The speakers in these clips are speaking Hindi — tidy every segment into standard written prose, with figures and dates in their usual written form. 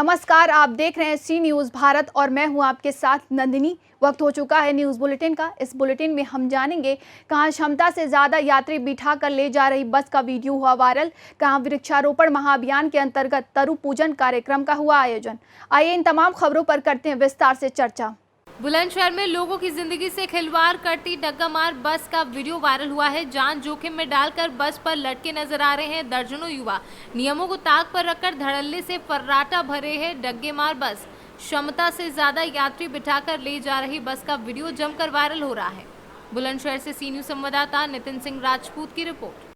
नमस्कार, आप देख रहे हैं सी न्यूज़ भारत और मैं हूं आपके साथ नंदिनी। वक्त हो चुका है न्यूज़ बुलेटिन का। इस बुलेटिन में हम जानेंगे कहां क्षमता से ज़्यादा यात्री बिठा कर ले जा रही बस का वीडियो हुआ वायरल, कहां वृक्षारोपण महाअभियान के अंतर्गत तरु पूजन कार्यक्रम का हुआ आयोजन। आइए इन तमाम खबरों पर करते हैं विस्तार से चर्चा। बुलंदशहर में लोगों की जिंदगी से खिलवाड़ करती डग्गामार बस का वीडियो वायरल हुआ है। जान जोखिम में डालकर बस पर लटके नजर आ रहे हैं दर्जनों युवा। नियमों को ताक पर रखकर धड़ल्ले से फर्राटा भरे है डग्गेमार बस। क्षमता से ज्यादा यात्री बिठाकर ले जा रही बस का वीडियो जमकर वायरल हो रहा है। बुलंदशहर से सी न्यूज़ संवाददाता नितिन सिंह राजपूत की रिपोर्ट।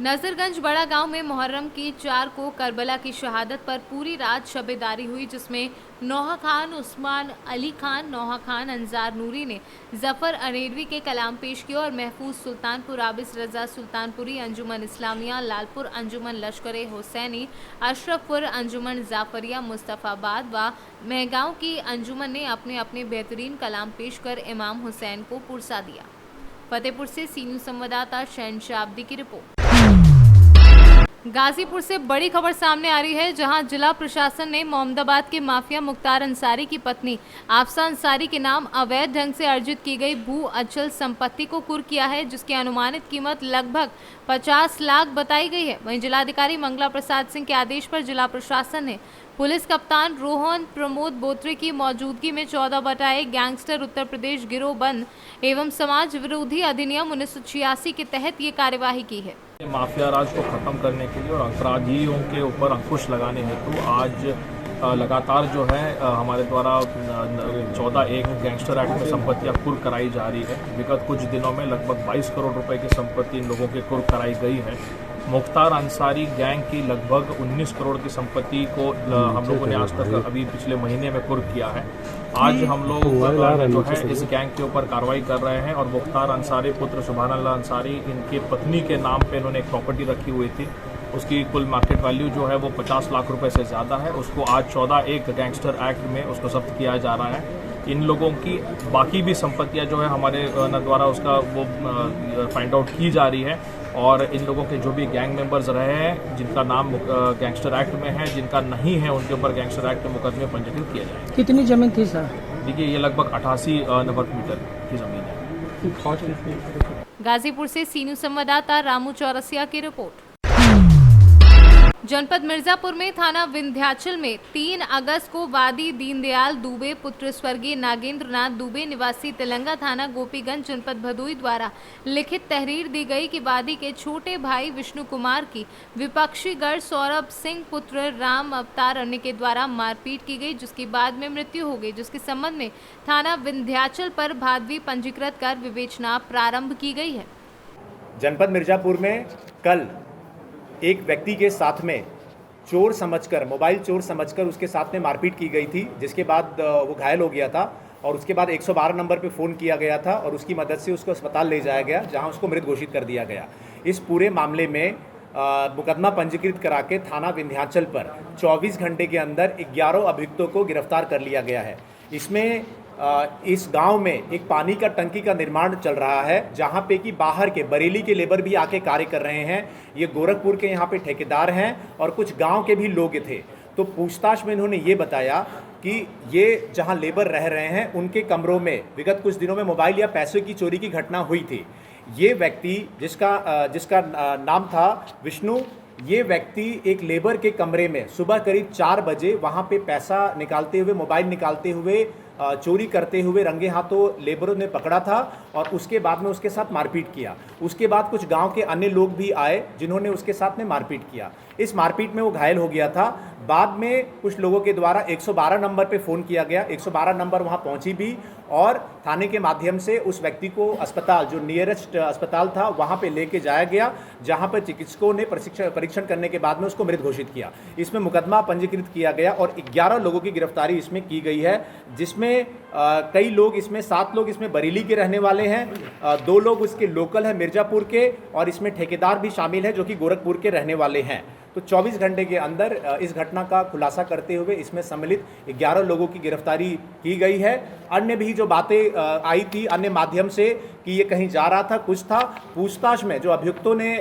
नजरगंज बड़ा गांव में मुहर्रम की 4 को करबला की शहादत पर पूरी रात शबेदारी हुई, जिसमें नौहा खान, उस्मान अली खान, नौहा खान, अंजार नूरी ने जफर अरेडवी के कलाम पेश किए और महफूज सुल्तानपुर, आबिस रजा सुल्तानपुरी, अंजुमन इस्लामिया लालपुर, अंजुमन लश्कर हुसैनी, अशरफपुर, अंजुमन जाफरिया मुस्तफ़ाबाद व महगांव की अंजुमन ने अपने अपने बेहतरीन कलाम पेश कर इमाम हुसैन को पुरसा दिया। फतेहपुर से सी न्यूज़ संवाददाता शहनशाह अब्दी की रिपोर्ट। गाजीपुर से बड़ी खबर सामने आ रही है, जहां जिला प्रशासन ने मोहम्मदाबाद के माफिया मुख्तार अंसारी की पत्नी आफसा अंसारी के नाम अवैध ढंग से अर्जित की गई भू अचल संपत्ति को कुर्क किया है, जिसकी अनुमानित कीमत लगभग 50 लाख बताई गई है। वहीं जिलाधिकारी मंगला प्रसाद सिंह के आदेश पर जिला प्रशासन ने पुलिस कप्तान रोहन प्रमोद बोत्रे की मौजूदगी में 14/1 गैंगस्टर उत्तर प्रदेश गिरोह बंद एवं समाज विरोधी अधिनियम 1986 के तहत ये कार्यवाही की है। माफिया राज को खत्म करने के लिए और अपराधियों के ऊपर अंकुश लगाने हेतु आज लगातार जो है हमारे द्वारा 14(1) गैंगस्टर एक्ट में संपत्तियां कुर्क कराई जा रही है। विगत कुछ दिनों में लगभग 22 करोड़ रुपए की संपत्ति इन लोगों के कुर्क कराई गई है। मुख्तार अंसारी गैंग की लगभग 19 करोड़ की संपत्ति को हम लोगों ने आज तक अभी पिछले महीने में कुर्क किया है। आज हम लोग जो है इस गैंग के ऊपर कार्रवाई कर रहे हैं और मुख्तार अंसारी पुत्र सुभान अल्लाह अंसारी, इनकी पत्नी के नाम पे इन्होंने एक प्रॉपर्टी रखी हुई थी। उसकी कुल मार्केट वैल्यू जो है वो 50 लाख रुपए से ज़्यादा है। उसको आज 14(1) गैंगस्टर एक्ट में उसको जब्त किया जा रहा है। इन लोगों की बाकी भी संपत्तियां जो है हमारे द्वारा उसका वो फाइंड आउट की जा रही है और इन लोगों के जो भी गैंग मेंबर्स रहे हैं, जिनका नाम गैंगस्टर एक्ट में है, जिनका नहीं है, उनके ऊपर गैंगस्टर एक्ट में मुकदमे पंजीकृत किया जाए। कितनी जमीन थी सर? देखिए, ये लगभग 88 वर्ग मीटर की जमीन है। गाजीपुर से सी न्यूज़ संवाददाता रामू चौरसिया की रिपोर्ट। जनपद मिर्जापुर में थाना विंध्याचल में 3 अगस्त को वादी दीनदयाल दुबे पुत्र स्वर्गीय नागेंद्र नाथ दुबे निवासी तेलंगा थाना गोपीगंज जनपद भदोई द्वारा लिखित तहरीर दी गई कि वादी के छोटे भाई विष्णु कुमार की विपक्षी गढ़ सौरभ सिंह पुत्र राम अवतार अन्य के द्वारा मारपीट की गई, जिसकी बाद में मृत्यु हो गई, जिसके संबंध में थाना विंध्याचल पर भादवी पंजीकृत कर विवेचना प्रारंभ की गई है। जनपद मिर्जापुर में कल एक व्यक्ति के साथ में चोर समझकर, मोबाइल चोर समझकर उसके साथ में मारपीट की गई थी, जिसके बाद वो घायल हो गया था और उसके बाद 112 नंबर पे फ़ोन किया गया था और उसकी मदद से उसको अस्पताल ले जाया गया, जहां उसको मृत घोषित कर दिया गया। इस पूरे मामले में मुकदमा पंजीकृत करा के थाना विंध्याचल पर 24 घंटे के अंदर 11 अभियुक्तों को गिरफ्तार कर लिया गया है। इसमें इस गांव में एक पानी का टंकी का निर्माण चल रहा है, जहां पे कि बाहर के बरेली के लेबर भी आके कार्य कर रहे हैं। ये गोरखपुर के यहाँ पे ठेकेदार हैं और कुछ गांव के भी लोग थे। तो पूछताछ में इन्होंने ये बताया कि ये जहां लेबर रह रहे हैं उनके कमरों में विगत कुछ दिनों में मोबाइल या पैसों की चोरी की घटना हुई थी। ये व्यक्ति जिसका नाम था विष्णु, ये व्यक्ति एक लेबर के कमरे में सुबह करीब 4 बजे वहाँ पे पैसा निकालते हुए, मोबाइल निकालते हुए, चोरी करते हुए रंगे हाथों लेबरों ने पकड़ा था और उसके बाद में उसके साथ मारपीट किया। उसके बाद कुछ गांव के अन्य लोग भी आए जिन्होंने उसके साथ में मारपीट किया। इस मारपीट में वो घायल हो गया था। बाद में कुछ लोगों के द्वारा 112 नंबर पे फ़ोन किया गया। 112 नंबर वहाँ पहुँची भी और थाने के माध्यम से उस व्यक्ति को अस्पताल, जो नियरेस्ट अस्पताल था, वहाँ पे लेके जाया गया, जहाँ पर चिकित्सकों ने परीक्षण करने के बाद में उसको मृत घोषित किया। इसमें मुकदमा पंजीकृत किया गया और 11 लोगों की गिरफ्तारी इसमें की गई है, जिसमें कई लोग इसमें 7 लोग इसमें बरेली के रहने वाले हैं, 2 लोग उसके लोकल हैं मिर्जापुर के और इसमें ठेकेदार भी शामिल हैं जो कि गोरखपुर के रहने वाले हैं। तो 24 घंटे के अंदर इस घटना का खुलासा करते हुए इसमें सम्मिलित 11 लोगों की गिरफ्तारी की गई है। अन्य भी जो बातें आई थी अन्य माध्यम से कि ये कहीं जा रहा था, कुछ था। पूछताछ में जो अभियुक्तों ने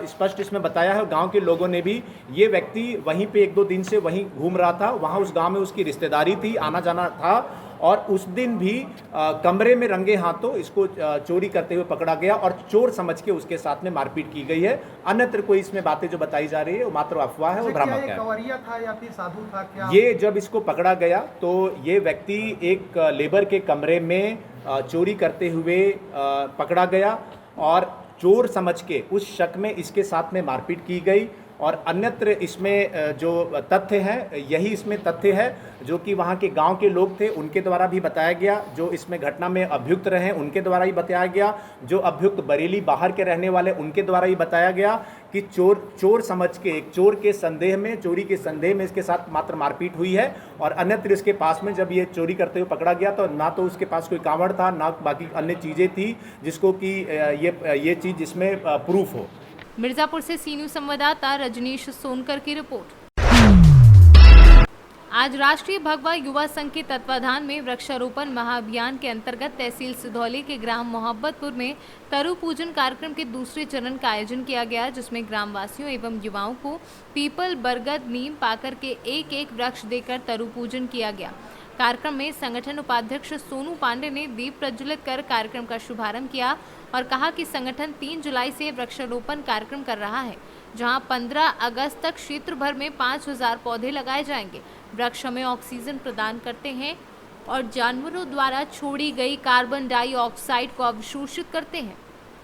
स्पष्ट इसमें बताया है, गांव के लोगों ने भी, ये व्यक्ति वहीं पे 1-2 दिन से वहीं घूम रहा था, वहाँ उस गांव में उसकी रिश्तेदारी थी, आना जाना था, और उस दिन भी कमरे में रंगे हाथों इसको चोरी करते हुए पकड़ा गया और चोर समझ के उसके साथ में मारपीट की गई है। अन्यत्र कोई इसमें बातें जो बताई जा रही है वो मात्र अफवाह है, वो भ्रामक है। कवरिया था या फिर साधु था क्या? ये जब इसको पकड़ा गया तो ये व्यक्ति एक लेबर के कमरे में चोरी करते हुए पकड़ा गया और चोर समझ के उस शक में इसके साथ में मारपीट की गई। और अन्यत्र इसमें जो तथ्य हैं, यही इसमें तथ्य है जो कि वहाँ के गांव के लोग थे उनके द्वारा भी बताया गया, जो इसमें घटना में अभियुक्त रहे उनके द्वारा ही बताया गया, जो अभियुक्त बरेली बाहर के रहने वाले उनके द्वारा ही बताया गया कि चोर समझ के, एक चोर के संदेह में, चोरी के संदेह में इसके साथ मात्र मारपीट हुई है। और अन्यत्र इसके पास में जब ये चोरी करते हुए पकड़ा गया तो ना तो उसके पास कोई कांवड़ था, ना बाकी अन्य चीज़ें थी जिसको कि ये चीज़ जिसमें प्रूफ हो। मिर्जापुर से सी न्यूज़ संवाददाता रजनीश सोनकर की रिपोर्ट। आज राष्ट्रीय भगवा युवा संघ के तत्वाधान में वृक्षारोपण महाअभियान के अंतर्गत तहसील सिधौली के ग्राम मोहब्बतपुर में तरु पूजन कार्यक्रम के दूसरे चरण का आयोजन किया गया, जिसमें ग्रामवासियों एवं युवाओं को पीपल, बरगद, नीम पाकर के एक वृक्ष देकर तरु पूजन किया गया। कार्यक्रम में संगठन उपाध्यक्ष सोनू पांडे ने दीप प्रज्वलित कर कार्यक्रम का शुभारंभ किया और कहा कि संगठन 3 जुलाई से वृक्षारोपण कार्यक्रम कर रहा है, जहां 15 अगस्त तक क्षेत्र भर में 5000 पौधे लगाए जाएंगे। वृक्ष हमें ऑक्सीजन प्रदान करते हैं और जानवरों द्वारा छोड़ी गई कार्बन डाइऑक्साइड को अवशोषित करते हैं।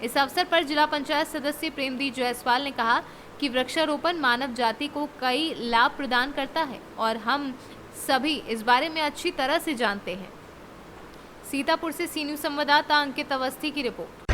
इस अवसर पर जिला पंचायत सदस्य प्रेमदी जायसवाल ने कहा कि वृक्षारोपण मानव जाति को कई लाभ प्रदान करता है और हम सभी इस बारे में अच्छी तरह से जानते हैं। सीतापुर से सी न्यूज़ संवाददाता अंकित अवस्थी की रिपोर्ट।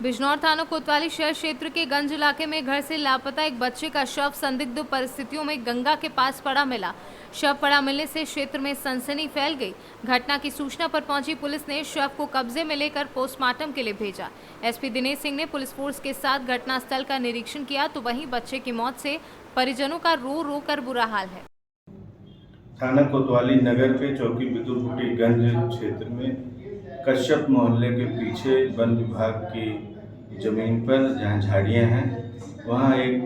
बिजनौर थाना कोतवाली शहर क्षेत्र के गंज इलाके में घर से लापता एक बच्चे का शव संदिग्ध परिस्थितियों में गंगा के पास पड़ा मिला। शव पड़ा मिलने से क्षेत्र में सनसनी फैल गई। घटना की सूचना पर पहुंची पुलिस ने शव को कब्जे में लेकर पोस्टमार्टम के लिए भेजा। एसपी दिनेश सिंह ने पुलिस फोर्स के साथ घटनास्थल का निरीक्षण किया, तो वहीं बच्चे की मौत से परिजनों का रो रो कर बुरा हाल है। थाना कोतवाली नगर के चौकी बिदुरपुटी गंज क्षेत्र में कश्यप मोहल्ले के पीछे वन विभाग की जमीन पर जहां झाड़ियां हैं, वहां एक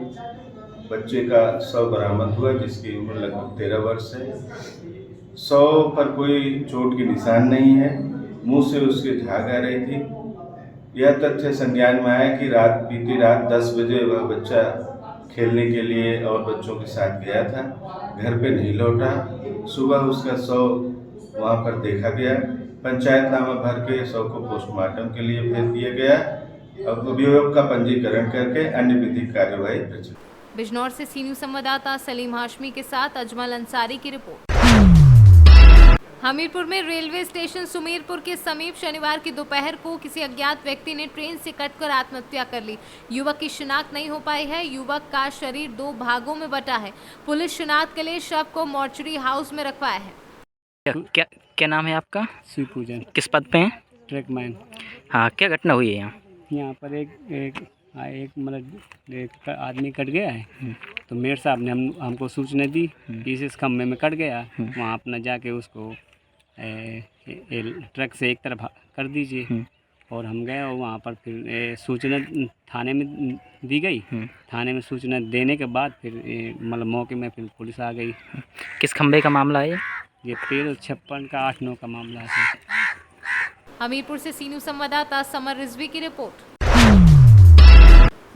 बच्चे का शव बरामद हुआ जिसकी उम्र लगभग 13 वर्ष है। शव पर कोई चोट के निशान नहीं है, मुंह से उसके झाग आ रही थी। यह तथ्य संज्ञान में आया कि बीती रात 10 बजे वह बच्चा खेलने के लिए और बच्चों के साथ गया था, घर पे नहीं लौटा। सुबह उसका शव वहां पर देखा गया। पंचायतनामा भर के शव को पोस्टमार्टम के लिए भेज दिया गया। अब अभियोग का पंजीकरण करके अन्य विधिक कार्यवाही प्रचलित। बिजनौर से सी न्यूज़ संवाददाता सलीम हाशमी के साथ अजमल अंसारी की रिपोर्ट। हमीरपुर में रेलवे स्टेशन सुमेरपुर के समीप शनिवार की दोपहर को किसी अज्ञात व्यक्ति ने ट्रेन से कटकर आत्महत्या कर ली। युवक की शिनाख्त नहीं हो पाई है। युवक का शरीर 2 भागों में बटा है। पुलिस शिनाख्त के लिए शव को मॉर्चरी हाउस में रखवाया है। क्या नाम है आपका? शिव पूजन। किस पद पे हैं? ट्रैकमैन। हाँ, क्या घटना हुई है यहाँ? यहाँ पर एक मतलब एक आदमी कट गया है, तो मेयर साहब ने हमको सूचना दी कि इस खम्भे में कट गया। वहाँ अपना जाके उसको ट्रक से एक तरफ कर दीजिए। और हम गए और वहाँ पर फिर सूचना थाने में दी गई। थाने में सूचना देने के बाद फिर मतलब मौके में फिर पुलिस आ गई। किस खंबे का मामला है ये 1356 का 8-9 का मामला है। हमीरपुर से सी न्यूज़ संवाददाता समर रिजवी की रिपोर्ट।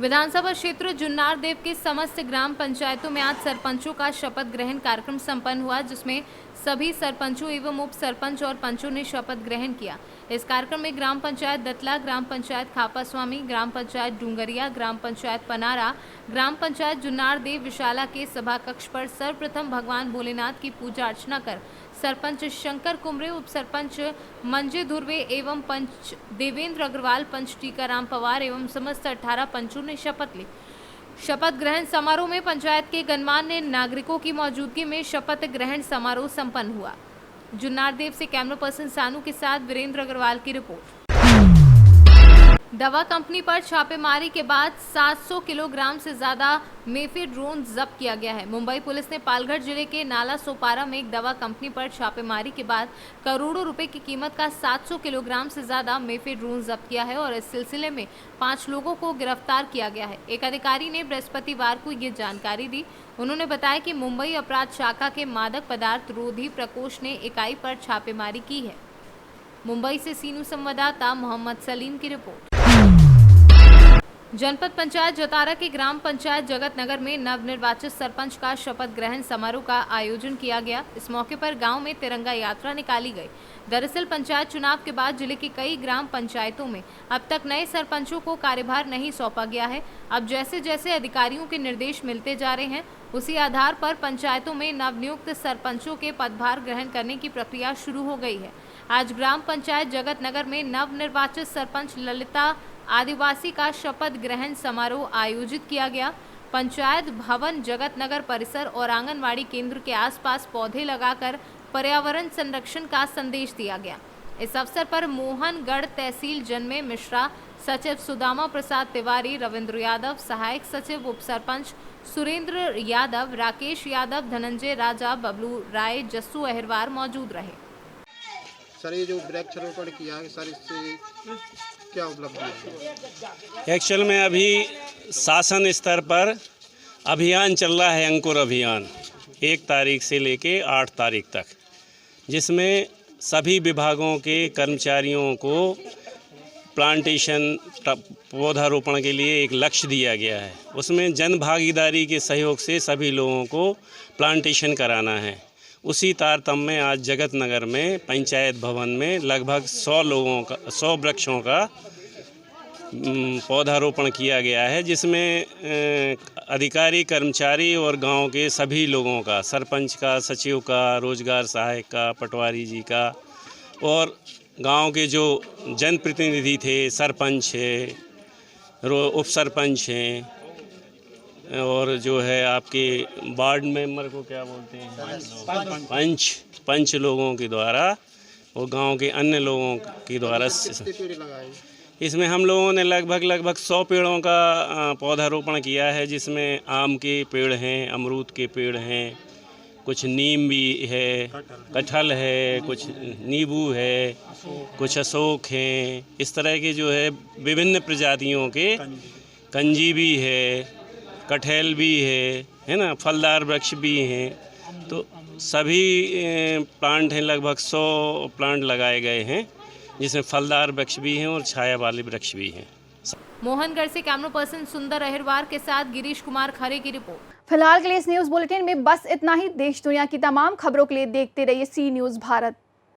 विधानसभा क्षेत्र जुन्नार देव के समस्त ग्राम पंचायतों में आज सरपंचों का शपथ ग्रहण कार्यक्रम संपन्न हुआ, जिसमें सभी सरपंचों एवं उप सरपंच और पंचों ने शपथ ग्रहण किया। इस कार्यक्रम में ग्राम पंचायत दतला, ग्राम पंचायत खापास्वामी, ग्राम पंचायत डूंगरिया, ग्राम पंचायत पनारा, ग्राम पंचायत जुन्नार देव विशाला के सभा कक्ष पर सर्वप्रथम भगवान भोलेनाथ की पूजा अर्चना कर सरपंच शंकर कुमरे, उप सरपंच मंजे धुर्वे एवं पंच देवेंद्र अग्रवाल, पंच टीकाराम पवार एवं समस्त 18 पंचों ने शपथ ली। शपथ ग्रहण समारोह में पंचायत के गणमान्य नागरिकों की मौजूदगी में शपथ ग्रहण समारोह संपन्न हुआ। जुन्नार देव से कैमरा पर्सन सानू के साथ वीरेंद्र अग्रवाल की रिपोर्ट। दवा कंपनी पर छापेमारी के बाद 700 किलोग्राम से ज्यादा मेफेड्रोन जब्त किया गया है। मुंबई पुलिस ने पालघर जिले के नाला सोपारा में एक दवा कंपनी पर छापेमारी के बाद करोड़ों रुपए की कीमत का 700 किलोग्राम से ज्यादा मेफेड्रोन जब्त किया है और इस सिलसिले में 5 लोगों को गिरफ्तार किया गया है। एक अधिकारी ने बृहस्पतिवार को ये जानकारी दी। उन्होंने बताया कि मुंबई अपराध शाखा के मादक पदार्थ रोधी प्रकोष्ठ ने इकाई पर छापेमारी की है। मुंबई से सीनू संवाददाता मोहम्मद सलीम की रिपोर्ट। जनपद पंचायत जतारा के ग्राम पंचायत जगत नगर में नवनिर्वाचित सरपंच का शपथ ग्रहण समारोह का आयोजन किया गया। इस मौके पर गांव में तिरंगा यात्रा निकाली गई। दरअसल पंचायत चुनाव के बाद जिले की कई ग्राम पंचायतों में अब तक नए सरपंचों को कार्यभार नहीं सौंपा गया है। अब जैसे जैसे अधिकारियों के निर्देश मिलते जा रहे हैं, उसी आधार पर पंचायतों में नवनियुक्त सरपंचों के पदभार ग्रहण करने की प्रक्रिया शुरू हो गई है। आज ग्राम पंचायत जगत नगर में नवनिर्वाचित सरपंच ललिता आदिवासी का शपथ ग्रहण समारोह आयोजित किया गया। पंचायत भवन जगत नगर परिसर और आंगनवाड़ी केंद्र के आसपास पौधे लगाकर पर्यावरण संरक्षण का संदेश दिया गया। इस अवसर पर मोहनगढ़ तहसील जन्मे मिश्रा, सचिव सुदामा प्रसाद तिवारी, रविंद्र यादव, सहायक सचिव उप सरपंच सुरेंद्र यादव, राकेश यादव, धनंजय राजा, बबलू राय, जस्सू अहिरवार मौजूद रहे। सर ये जो वृक्षारोपण किया है सर, इससे क्या उपलब्धि है? एक्चुअल में अभी शासन स्तर पर अभियान चल रहा है, अंकुर अभियान 1 तारीख से लेके 8 तारीख तक, जिसमें सभी विभागों के कर्मचारियों को प्लांटेशन पौधारोपण के लिए एक लक्ष्य दिया गया है। उसमें जन भागीदारी के सहयोग से सभी लोगों को प्लांटेशन कराना है। उसी तारतम्य में आज जगत नगर में पंचायत भवन में लगभग 100 वृक्षों का पौधारोपण किया गया है, जिसमें अधिकारी, कर्मचारी और गांव के सभी लोगों का, सरपंच का, सचिव का, रोजगार सहायक का, पटवारी जी का और गांव के जो जनप्रतिनिधि थे, सरपंच है, उप सरपंच हैं और जो है आपके वार्ड मेंबर को क्या बोलते हैं, पंच लोगों के द्वारा और गांव के अन्य लोगों के द्वारा इसमें हम लोगों ने लगभग 100 पेड़ों का पौधारोपण किया है, जिसमें आम के पेड़ हैं, अमरूद के पेड़ हैं, कुछ नीम भी है, कटहल है, कुछ नींबू है, कुछ अशोक हैं। इस तरह के जो है विभिन्न प्रजातियों के कंजी भी है, कटहल भी है ना, फलदार वृक्ष भी हैं। तो सभी प्लांट हैं, लगभग 100 प्लांट लगाए गए हैं, जिसमें फलदार वृक्ष भी हैं और छाया वाले वृक्ष भी हैं। मोहनगढ़ से कैमरा पर्सन सुंदर अहिरवार के साथ गिरीश कुमार खरे की रिपोर्ट। फिलहाल के लिए इस न्यूज बुलेटिन में बस इतना ही। देश दुनिया की तमाम खबरों के लिए देखते रहिए सी न्यूज भारत।